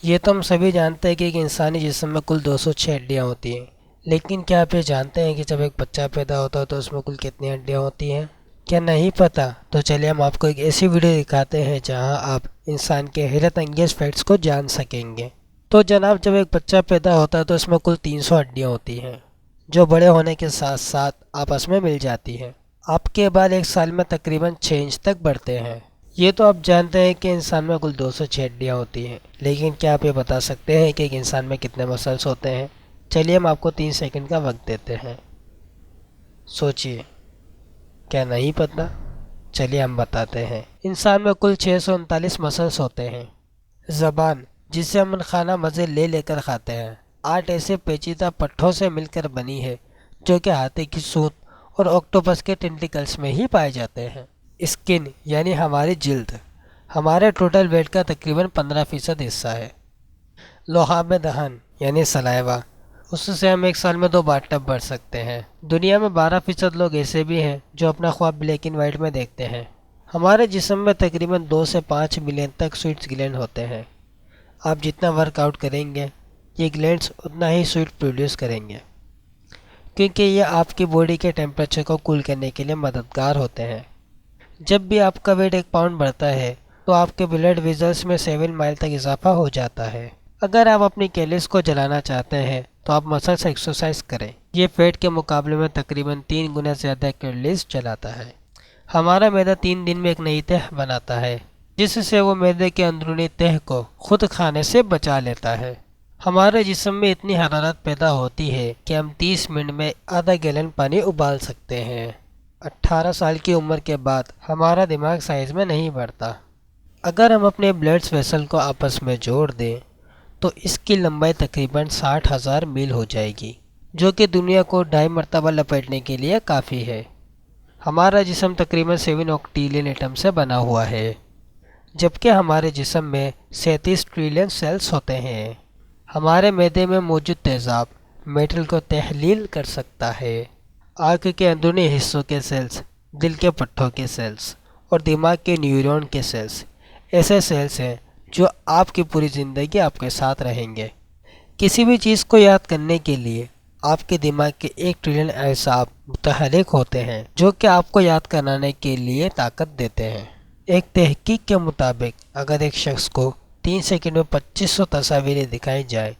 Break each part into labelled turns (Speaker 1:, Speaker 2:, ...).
Speaker 1: یہ تو ہم سبھی جانتے ہیں کہ ایک انسانی جسم میں کل 206 ہڈیاں ہوتی ہیں، لیکن کیا آپ یہ جانتے ہیں کہ جب ایک بچہ پیدا ہوتا ہے تو اس میں کل کتنی ہڈیاں ہوتی ہیں؟ کیا نہیں پتہ؟ تو چلیے ہم آپ کو ایک ایسی ویڈیو دکھاتے ہیں جہاں آپ انسان کے حیرت انگیز فیکٹس کو جان سکیں گے۔ تو جناب، جب ایک بچہ پیدا ہوتا ہے تو اس میں کل 300 ہڈیاں ہوتی ہیں، جو بڑے ہونے کے ساتھ ساتھ آپس میں مل جاتی ہیں۔ آپ کے بال ایک سال میں تقریباً 6 انچ تک بڑھتے ہیں۔ یہ تو آپ جانتے ہیں کہ انسان میں کل 206 ہڈیاں ہوتی ہیں، لیکن کیا آپ یہ بتا سکتے ہیں کہ ایک انسان میں کتنے مسلس ہوتے ہیں؟ چلیے ہم آپ کو 3 سیکنڈ کا وقت دیتے ہیں، سوچئے۔ کیا نہیں پتہ؟ چلیے ہم بتاتے ہیں۔ انسان میں کل 639 مسلس ہوتے ہیں۔ زبان، جس سے ہم کھانا مزے لے لے کر کھاتے ہیں، 8 ایسے پیچیدہ پٹھوں سے مل کر بنی ہے جو کہ ہاتھی کی سونڈ اور آکٹوپس کے ٹینٹیکلز میں ہی پائے جاتے ہیں۔ اسکن یعنی ہماری جلد، ہمارے ٹوٹل ویٹ کا تقریباً 15% حصہ ہے۔ لعاب دہن یعنی سلائیوا، اس سے ہم ایک سال میں 2 باتھ ٹب بھر سکتے ہیں۔ دنیا میں 12% لوگ ایسے بھی ہیں جو اپنا خواب بلیک اینڈ وائٹ میں دیکھتے ہیں۔ ہمارے جسم میں تقریباً 2 سے 5 ملین تک سویٹس گلینڈ ہوتے ہیں۔ آپ جتنا ورک آؤٹ کریں گے، یہ گلینڈز اتنا ہی سویٹ پروڈیوس کریں گے، کیونکہ یہ آپ کی باڈی کے ٹیمپریچر کو کول کرنے کے لیے مددگار ہوتے ہیں۔ جب بھی آپ کا ویٹ 1 پاؤنڈ بڑھتا ہے تو آپ کے بلڈ ویزلز میں 7 مائل تک اضافہ ہو جاتا ہے۔ اگر آپ اپنی کیلریز کو جلانا چاہتے ہیں تو آپ مسلس ایکسرسائز کریں۔ یہ فیٹ کے مقابلے میں تقریباً 3 گنا زیادہ کیلریز جلاتا ہے۔ ہمارا معدہ 3 دن میں ایک نئی تہ بناتا ہے، جس سے وہ معدے کے اندرونی تہ کو خود کھانے سے بچا لیتا ہے۔ ہمارے جسم میں اتنی حرارت پیدا ہوتی ہے کہ ہم 30 منٹ میں آدھا گیلن پانی ابال سکتے ہیں۔ 18 سال کی عمر کے بعد ہمارا دماغ سائز میں نہیں بڑھتا۔ اگر ہم اپنے بلڈ ویسل کو آپس میں جوڑ دیں تو اس کی لمبائی تقریباً 60,000 میل ہو جائے گی، جو کہ دنیا کو 2.5 مرتبہ لپیٹنے کے لیے کافی ہے۔ ہمارا جسم تقریباً 7 آکٹیلین ایٹم سے بنا ہوا ہے، جبکہ ہمارے جسم میں 37 ٹریلین سیلز ہوتے ہیں۔ ہمارے معدے میں موجود تیزاب میٹل کو تحلیل کر سکتا ہے۔ آنکھ کے اندرونی حصوں کے سیلز، دل کے پٹھوں کے سیلز اور دماغ کے نیورون کے سیلز ایسے سیلز ہیں جو آپ کی پوری زندگی آپ کے ساتھ رہیں گے۔ کسی بھی چیز کو یاد کرنے کے لیے آپ کے دماغ کے 1 ٹریلین اعصاب متحرک ہوتے ہیں، جو کہ آپ کو یاد کرانے کے لیے طاقت دیتے ہیں۔ ایک تحقیق کے مطابق اگر ایک شخص کو 3 سیکنڈ میں 2500 تصاویریں دکھائی جائے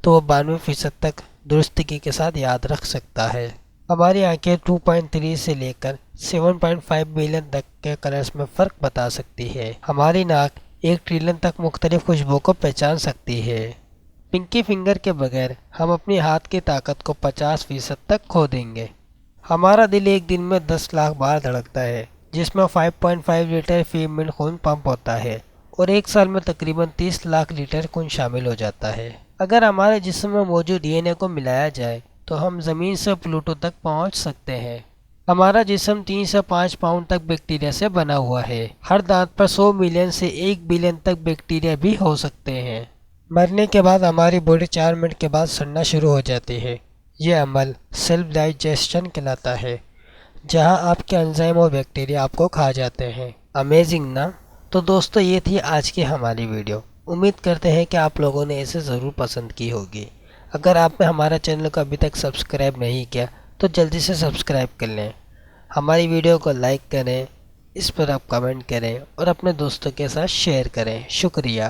Speaker 1: تو وہ 92% تک درستگی کے ساتھ یاد رکھ سکتا ہے۔ ہماری آنکھیں 2.3 سے لے کر 7.5 بلین تک کے کلرز میں فرق بتا سکتی ہے۔ ہماری ناک 1 ٹریلین تک مختلف خوشبو کو پہچان سکتی ہے۔ پنکی فنگر کے بغیر ہم اپنی ہاتھ کی طاقت کو 50% تک کھو دیں گے۔ ہمارا دل ایک دن میں 10 لاکھ بار دھڑکتا ہے، جس میں 5.5 لیٹر فی منٹ خون پمپ ہوتا ہے، اور ایک سال میں تقریباً 30 لاکھ لیٹر خون شامل ہو جاتا ہے۔ اگر ہمارے جسم میں موجود ڈی این اے کو ملایا جائے تو ہم زمین سے پلوٹو تک پہنچ سکتے ہیں۔ ہمارا جسم 3 سے 5 پاؤنڈ تک بیکٹیریا سے بنا ہوا ہے۔ ہر دانت پر 100 ملین سے 1 بلین تک بیکٹیریا بھی ہو سکتے ہیں۔ مرنے کے بعد ہماری باڈی 4 منٹ کے بعد سڑنا شروع ہو جاتی ہے۔ یہ عمل سیلف ڈائجسشن کہلاتا ہے، جہاں آپ کے انزائم اور بیکٹیریا آپ کو کھا جاتے ہیں۔ امیزنگ نا؟ تو دوستو، یہ تھی آج کی ہماری ویڈیو۔ امید کرتے ہیں کہ آپ لوگوں نے اسے ضرور پسند کی ہوگی۔ اگر آپ نے ہمارا چینل کو ابھی تک سبسکرائب نہیں کیا تو جلدی سے سبسکرائب کر لیں۔ ہماری ویڈیو کو لائک کریں، اس پر آپ کمنٹ کریں اور اپنے دوستوں کے ساتھ شیئر کریں۔ شکریہ۔